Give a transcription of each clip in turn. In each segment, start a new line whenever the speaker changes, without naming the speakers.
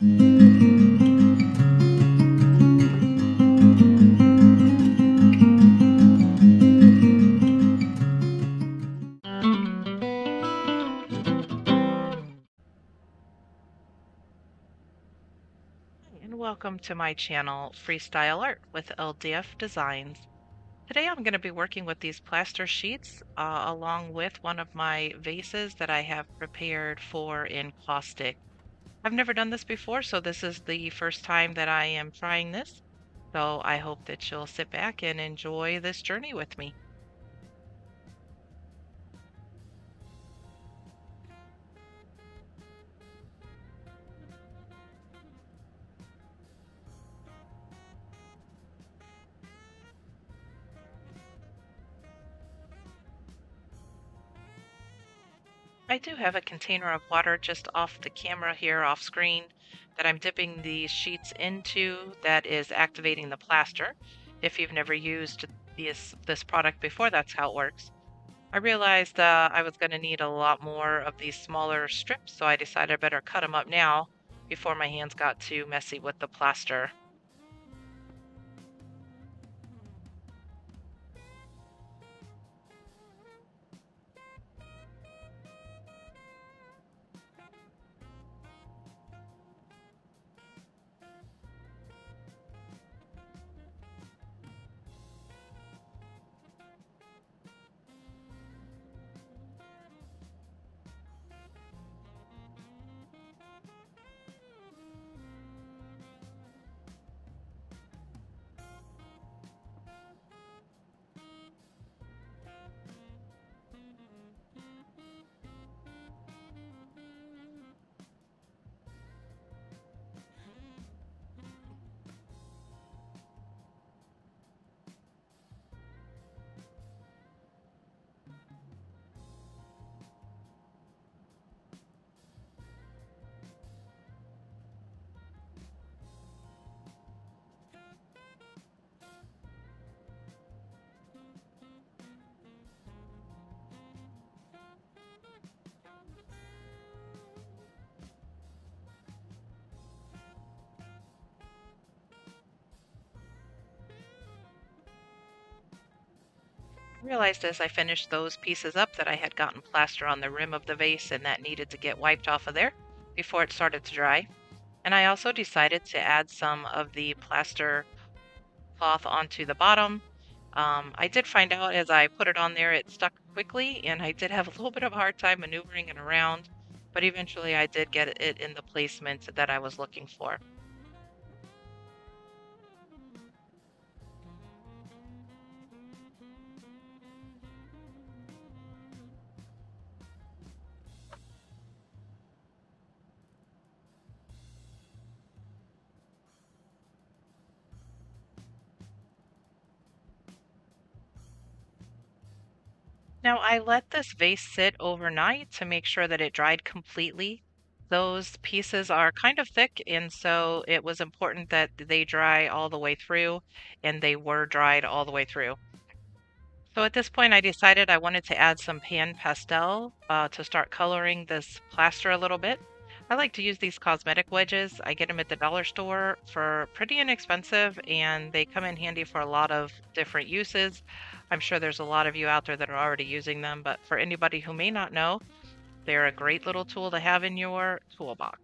And welcome to my channel, Freestyle Art with LDF-Designs. Today I'm going to be working with these plaster sheets along with one of my vases that I have prepared for encaustic. I've never done this before, so this is the first time that I am trying this. So I hope that you'll sit back and enjoy this journey with me. I do have a container of water just off the camera here, off screen, that I'm dipping these sheets into that is activating the plaster. If you've never used this product before, that's how it works. I realized I was going to need a lot more of these smaller strips, so I decided I better cut them up now before my hands got too messy with the plaster. I realized as I finished those pieces up that I had gotten plaster on the rim of the vase and that needed to get wiped off of there before it started to dry. And I also decided to add some of the plaster cloth onto the bottom. I did find out as I put it on there, it stuck quickly, and I did have a little bit of a hard time maneuvering it around, but eventually I did get it in the placement that I was looking for. Now I let this vase sit overnight to make sure that it dried completely. Those pieces are kind of thick, and so it was important that they dry all the way through, and they were dried all the way through. So at this point, I decided I wanted to add some pan pastel to start coloring this plaster a little bit. I like to use these cosmetic wedges. I get them at the dollar store for pretty inexpensive, and they come in handy for a lot of different uses. I'm sure there's a lot of you out there that are already using them, but for anybody who may not know, they're a great little tool to have in your toolbox.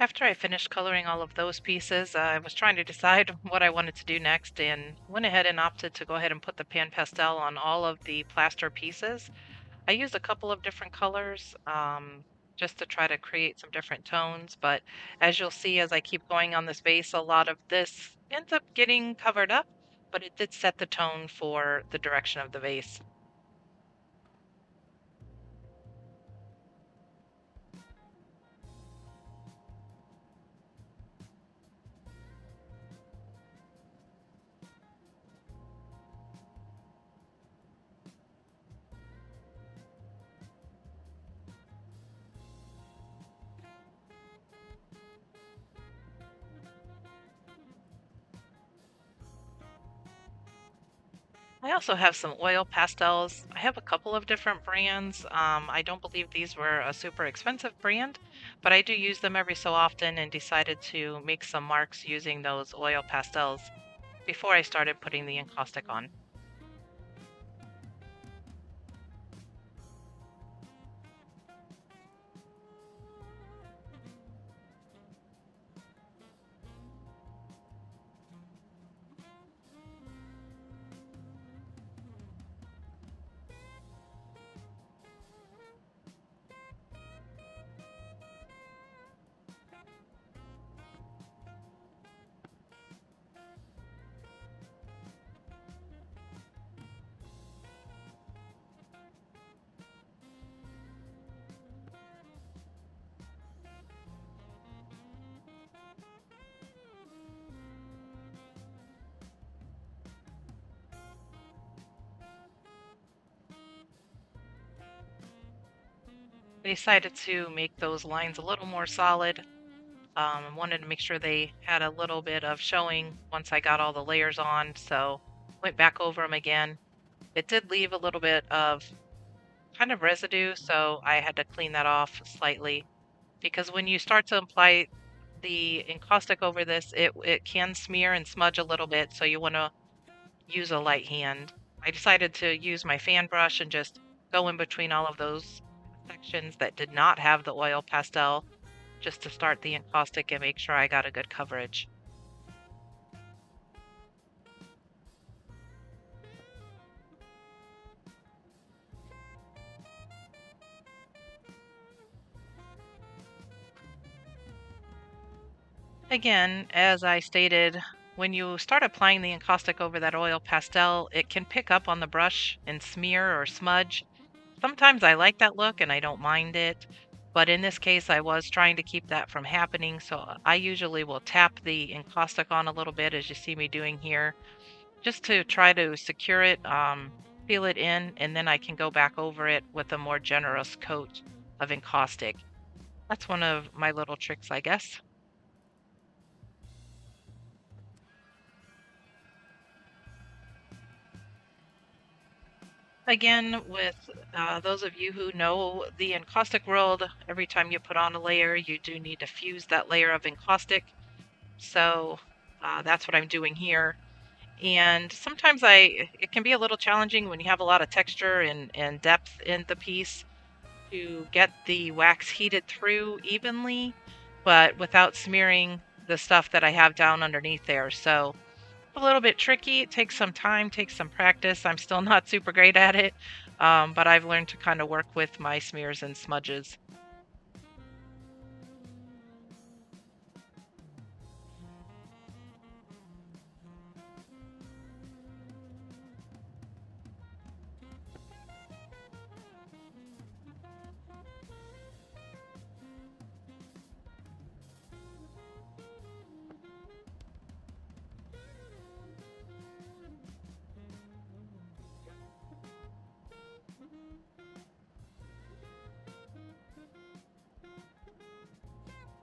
After I finished coloring all of those pieces, I was trying to decide what I wanted to do next and went ahead and opted to go ahead and put the pan pastel on all of the plaster pieces. I used a couple of different colors just to try to create some different tones, but as you'll see as I keep going on this vase, a lot of this ends up getting covered up, but it did set the tone for the direction of the vase. I also have some oil pastels. I have a couple of different brands. I don't believe these were a super expensive brand, but I do use them every so often and decided to make some marks using those oil pastels before I started putting the encaustic on. I decided to make those lines a little more solid. I wanted to make sure they had a little bit of showing once I got all the layers on, so went back over them again. It did leave a little bit of kind of residue, so I had to clean that off slightly because when you start to apply the encaustic over this, it can smear and smudge a little bit, so you want to use a light hand. I decided to use my fan brush and just go in between all of those sections that did not have the oil pastel just to start the encaustic and make sure I got a good coverage. Again, as I stated, when you start applying the encaustic over that oil pastel, it can pick up on the brush and smear or smudge. Sometimes I like that look and I don't mind it, but in this case I was trying to keep that from happening, so I usually will tap the encaustic on a little bit as you see me doing here, just to try to secure it, seal it in, and then I can go back over it with a more generous coat of encaustic. That's one of my little tricks, I guess. Again, with those of you who know the encaustic world, every time you put on a layer, you do need to fuse that layer of encaustic. So that's what I'm doing here. And sometimes it can be a little challenging when you have a lot of texture and depth in the piece to get the wax heated through evenly, but without smearing the stuff that I have down underneath there. So a little bit tricky. It takes some time, takes some practice. I'm still not super great at it, but I've learned to kind of work with my smears and smudges.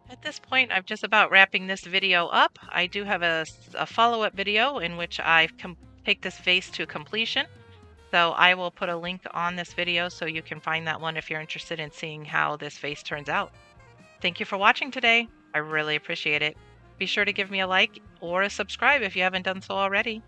At this point, I'm just about wrapping this video up. I do have a follow-up video in which I take this vase to completion. So I will put a link on this video so you can find that one if you're interested in seeing how this vase turns out. Thank you for watching today. I really appreciate it. Be sure to give me a like or a subscribe if you haven't done so already.